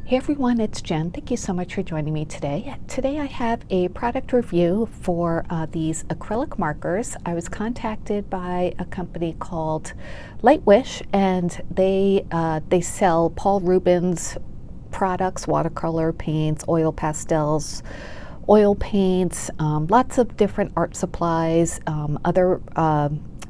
Hey everyone, it's Jen. Thank you so much for joining me today. Today I have a product review for these acrylic markers. I was contacted by a company called Lightwish, and they sell Paul Rubens products, watercolor paints, oil pastels, oil paints, lots of different art supplies, other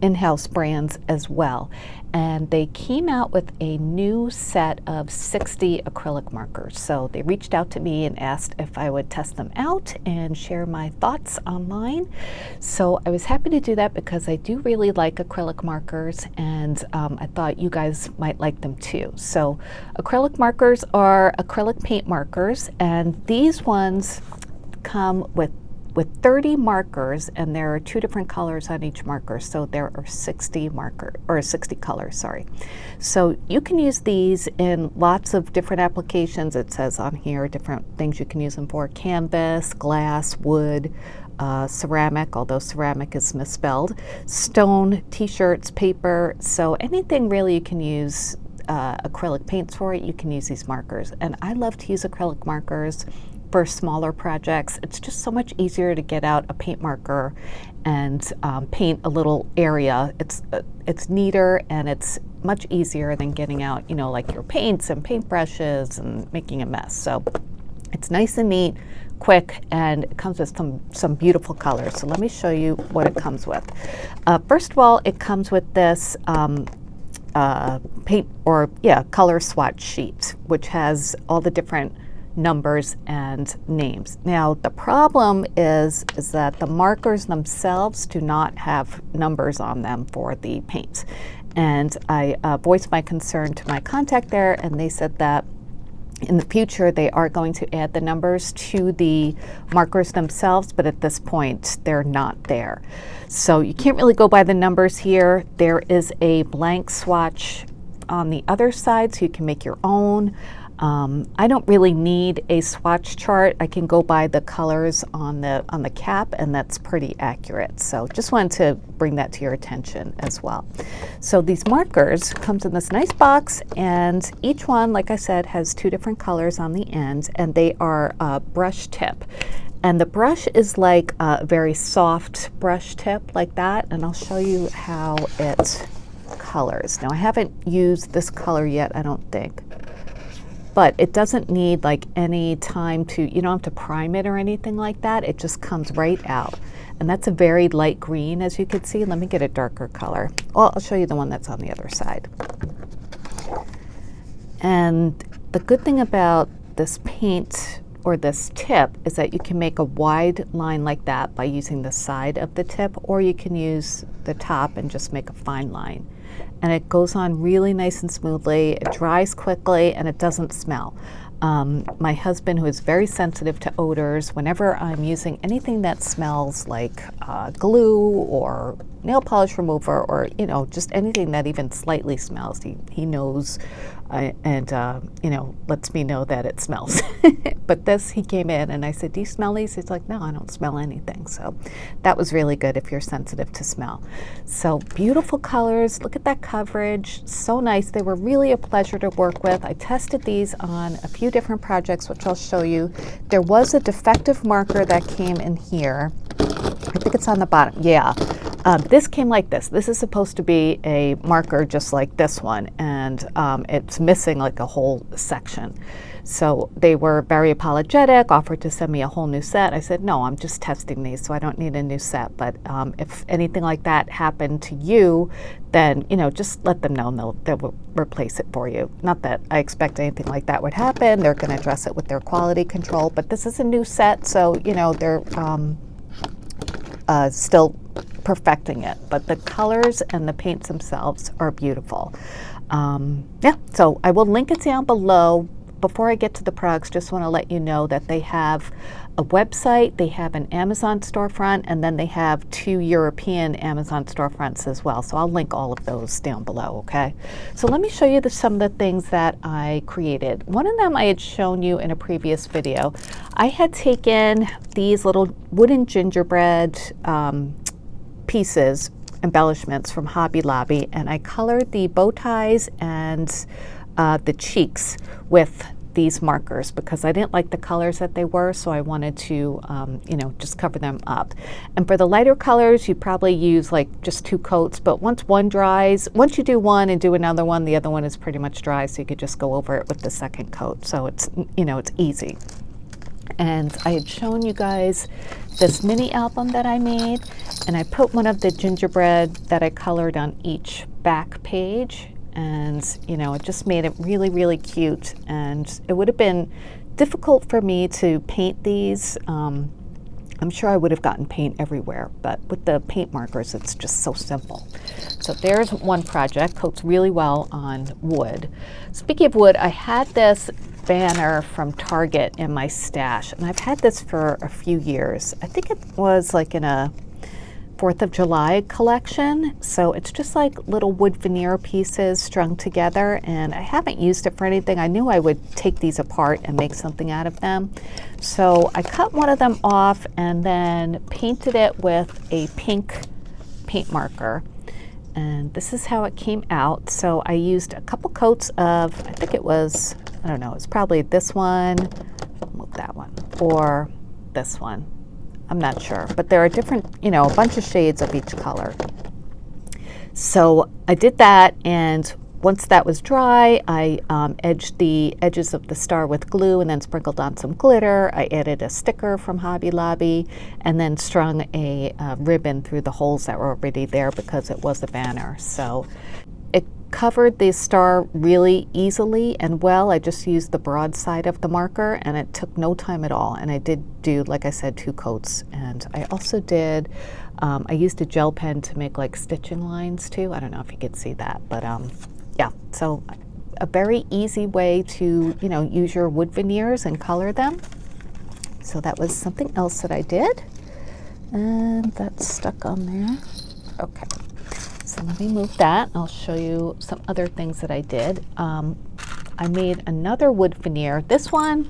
in-house brands as well. And they came out with a new set of 60 acrylic markers. So they reached out to me and asked if I would test them out and share my thoughts online. So I was happy to do that because I do really like acrylic markers, and I thought you guys might like them too. So acrylic markers are acrylic paint markers, and these ones come with 30 markers, and there are 2 different colors on each marker, so there are 60 colors, sorry. So you can use these in lots of different applications. It says on here different things you can use them for: canvas, glass, wood, ceramic, although ceramic is misspelled, stone, t-shirts, paper. So anything really you can use acrylic paints for it, you can use these markers. And I love to use acrylic markers for smaller projects. It's just so much easier to get out a paint marker and paint a little area. It's neater, and it's much easier than getting out, you know, like your paints and paintbrushes and making a mess. So it's nice and neat, quick, and it comes with some beautiful colors. So let me show you what it comes with. First of all, it comes with this color swatch sheet, which has all the different numbers and names. Now the problem is that the markers themselves do not have numbers on them for the paints. And I voiced my concern to my contact there, and they said that in the future they are going to add the numbers to the markers themselves, but at this point they're not there. So you can't really go by the numbers here. There is a blank swatch on the other side, so you can make your own. I don't really need a swatch chart. I can go by the colors on the cap, and that's pretty accurate. So just wanted to bring that to your attention as well. So these markers comes in this nice box, and each one, like I said, has 2 different colors on the end, and they are brush tip. And the brush is like a very soft brush tip like that, and I'll show you how it colors. Now I haven't used this color yet, I don't think. But it doesn't need like any time to, you don't have to prime it or anything like that. It just comes right out. And that's a very light green, as you can see. Let me get a darker color. Well, I'll show you the one that's on the other side. And the good thing about this paint or this tip is that you can make a wide line like that by using the side of the tip, or you can use the top and just make a fine line. And it goes on really nice and smoothly. It dries quickly, and it doesn't smell. My husband, who is very sensitive to odors, whenever I'm using anything that smells like glue or nail polish remover, or just anything that even slightly smells, he knows and lets me know that it smells. But this, he came in and I said, "Do you smell these?" He's like, "No, I don't smell anything." So that was really good if you're sensitive to smell. So beautiful colors. Look at that coverage. So nice. They were really a pleasure to work with. I tested these on a few different projects, which I'll show you. There was a defective marker that came in here. I think it's on the bottom. Yeah. This came like this. This is supposed to be a marker just like this one, and it's missing like a whole section. So they were very apologetic, offered to send me a whole new set. I said, "No, I'm just testing these, so I don't need a new set." But if anything like that happened to you, then just let them know, and they'll replace it for you. Not that I expect anything like that would happen. They're going to address it with their quality control. But this is a new set, so they're still perfecting it. But the colors and the paints themselves are beautiful. So I will link it down below. Before I get to the products, just want to let you know that they have a website, they have an Amazon storefront, and then they have 2 European Amazon storefronts as well. So I'll link all of those down below, okay? So let me show you some of the things that I created. One of them I had shown you in a previous video. I had taken these little wooden gingerbread pieces, embellishments from Hobby Lobby, and I colored the bow ties and the cheeks with these markers because I didn't like the colors that they were, so I wanted to, you know, just cover them up. And for the lighter colors, you probably use like just 2 coats, but once one dries, once you do one and do another one, the other one is pretty much dry, so you could just go over it with the second coat. So it's, you know, it's easy. And I had shown you guys this mini album that I made, and I put one of the gingerbread that I colored on each back page, and you know, it just made it really, really cute. And it would have been difficult for me to paint these. I'm sure I would have gotten paint everywhere, but with the paint markers, it's just so simple. So there's one project, coats really well on wood. Speaking of wood, I had this banner from Target in my stash, and I've had this for a few years. I think it was like in a 4th of July collection. So it's just like little wood veneer pieces strung together, and I haven't used it for anything. I knew I would take these apart and make something out of them. So I cut one of them off and then painted it with a pink paint marker. And this is how it came out. So I used a couple coats of, I think it was, I don't know, it's probably this one, move that one, or this one. I'm not sure, but there are different, you know, a bunch of shades of each color. So I did that, and once that was dry, I edged the edges of the star with glue and then sprinkled on some glitter. I added a sticker from Hobby Lobby and then strung a ribbon through the holes that were already there because it was a banner. So it covered the star really easily and well. I just used the broad side of the marker, and it took no time at all. And I did do, like I said, 2 coats. And I also did, I used a gel pen to make like stitching lines too. I don't know if you could see that, but yeah. So a very easy way to, you know, use your wood veneers and color them. So that was something else that I did. And that's stuck on there. Okay. So let me move that. I'll show you some other things that I did. I made another wood veneer. This one,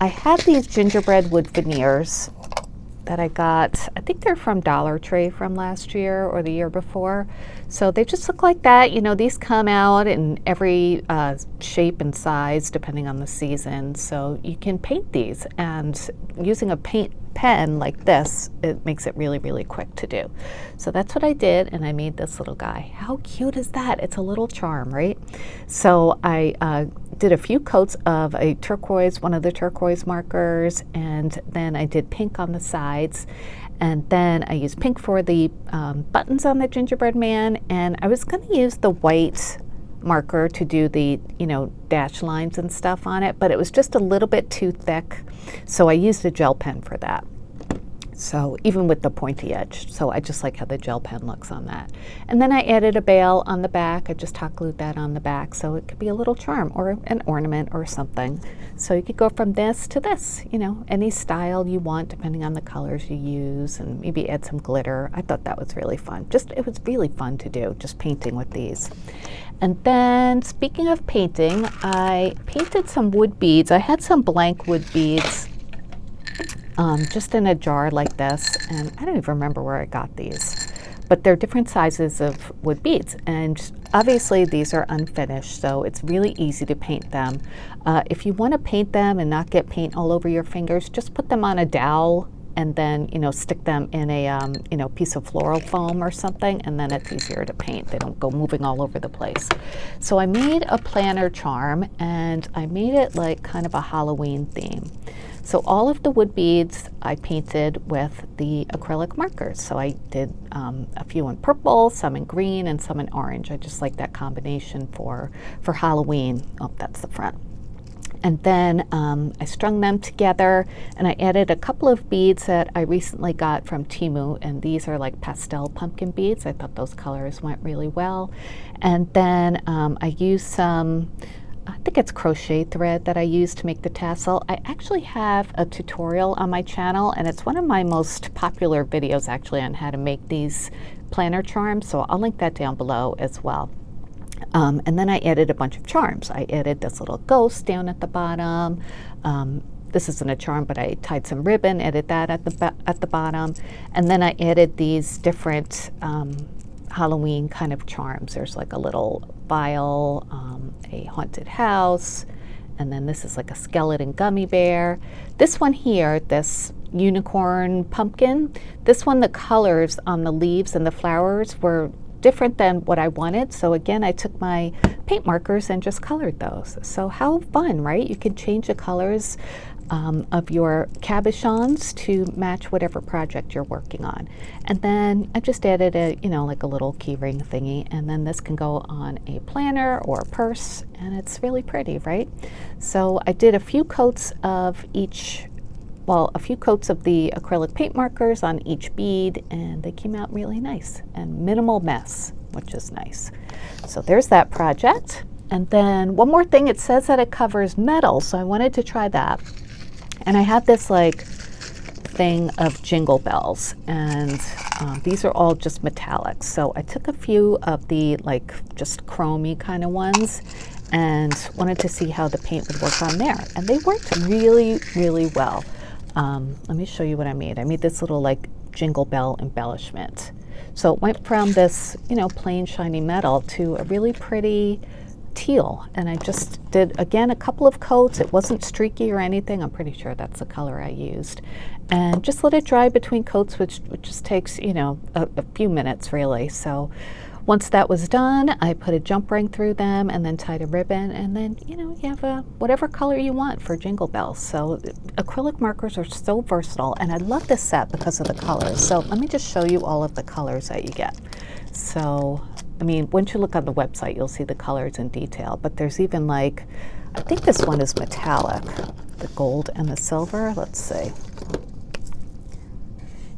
I had these gingerbread wood veneers that I got, I think they're from Dollar Tree from last year or the year before. So they just look like that. You know, these come out in every shape and size depending on the season. So you can paint these, and using a paint pen like this, it makes it really, really quick to do. So that's what I did, and I made this little guy. How cute is that? It's a little charm, right? So I did a few coats of a turquoise, one of the turquoise markers, and then I did pink on the sides, and then I used pink for the buttons on the gingerbread man, and I was going to use the white marker to do the, you know, dash lines and stuff on it, but it was just a little bit too thick, so I used a gel pen for that. So even with the pointy edge, so I just like how the gel pen looks on that. And then I added a bail on the back. I just hot glued that on the back, so it could be a little charm or an ornament or something. So you could go from this to this, you know, any style you want depending on the colors you use, and maybe add some glitter. I thought that was really fun. It was really fun to do, just painting with these. And then speaking of painting, I painted some wood beads. I had some blank wood beads just in a jar like this, and I don't even remember where I got these, but they're different sizes of wood beads, and obviously these are unfinished, so it's really easy to paint them. If you want to paint them and not get paint all over your fingers, just put them on a dowel and then, you know, stick them in a you know, piece of floral foam or something, and then it's easier to paint. They don't go moving all over the place. So I made a planner charm, and I made it like kind of a Halloween theme. So all of the wood beads I painted with the acrylic markers. So I did a few in purple, some in green, and some in orange. I just like that combination for Halloween. Oh, that's the front. And then I strung them together, and I added a couple of beads that I recently got from Temu, and these are like pastel pumpkin beads. I thought those colors went really well. And then I used some, I think it's crochet thread that I used to make the tassel. I actually have a tutorial on my channel, and it's one of my most popular videos actually on how to make these planner charms, so I'll link that down below as well. And then I added a bunch of charms. I added this little ghost down at the bottom. This isn't a charm, but I tied some ribbon, added that at the bottom. And then I added these different Halloween kind of charms. There's like a little vial, a haunted house, And then this is like a skeleton gummy bear. This one here, this unicorn pumpkin, this one, the colors on the leaves and the flowers were different than what I wanted. So again, I took my paint markers and just colored those. So how fun, right? You can change the colors of your cabochons to match whatever project you're working on. And then I just added a, like a little key ring thingy, and then this can go on a planner or a purse, and it's really pretty, right? So I did a few coats of each, well, a few coats of the acrylic paint markers on each bead, and they came out really nice and minimal mess, which is nice. So there's that project. And then one more thing, it says that it covers metal, so I wanted to try that. And I had this like thing of jingle bells, and these are all just metallics. So I took a few of the like just chromey kind of ones and wanted to see how the paint would work on there. And they worked really, really well. Let me show you what I made. I made this little like jingle bell embellishment. So it went from this, plain shiny metal to a really pretty teal, and I just did again a couple of coats. It wasn't streaky or anything. I'm pretty sure that's the color I used, and just let it dry between coats, which just takes a few minutes really. So once that was done, I put a jump ring through them and then tied a ribbon, and then you have whatever color you want for jingle bells. So acrylic markers are so versatile, and I love this set because of the colors. So let me just show you all of the colors that you get. So I mean, once you look on the website, you'll see the colors in detail, but there's even like, I think this one is metallic, the gold and the silver. Let's see.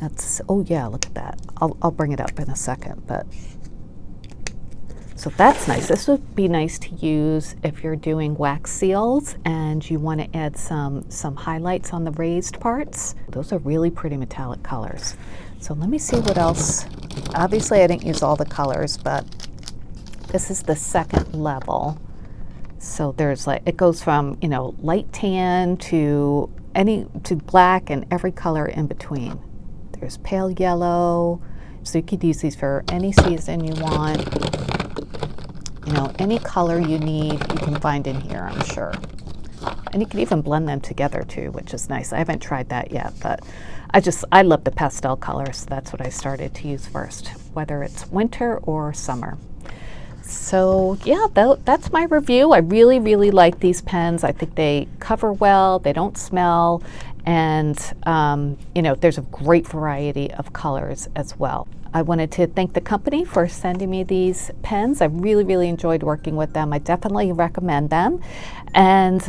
That's, oh yeah, look at that. I'll bring it up in a second, but so that's nice. This would be nice to use if you're doing wax seals and you want to add some highlights on the raised parts. Those are really pretty metallic colors. So let me see what else. Obviously I didn't use all the colors, but this is the second level. So there's like, it goes from, light tan to black and every color in between. There's pale yellow, so you could use these for any season you want. Any color you need, you can find in here, I'm sure. And you can even blend them together too, which is nice. I haven't tried that yet, but I love the pastel colors, so that's what I started to use first, whether it's winter or summer. So yeah, that's my review. I really, really like these pens. I think they cover well, they don't smell, and there's a great variety of colors as well. I wanted to thank the company for sending me these pens. I really, really enjoyed working with them. I definitely recommend them. And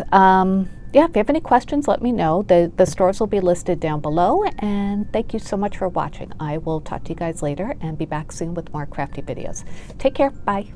yeah, if you have any questions, let me know. The stores will be listed down below. And thank you so much for watching. I will talk to you guys later and be back soon with more crafty videos. Take care. Bye.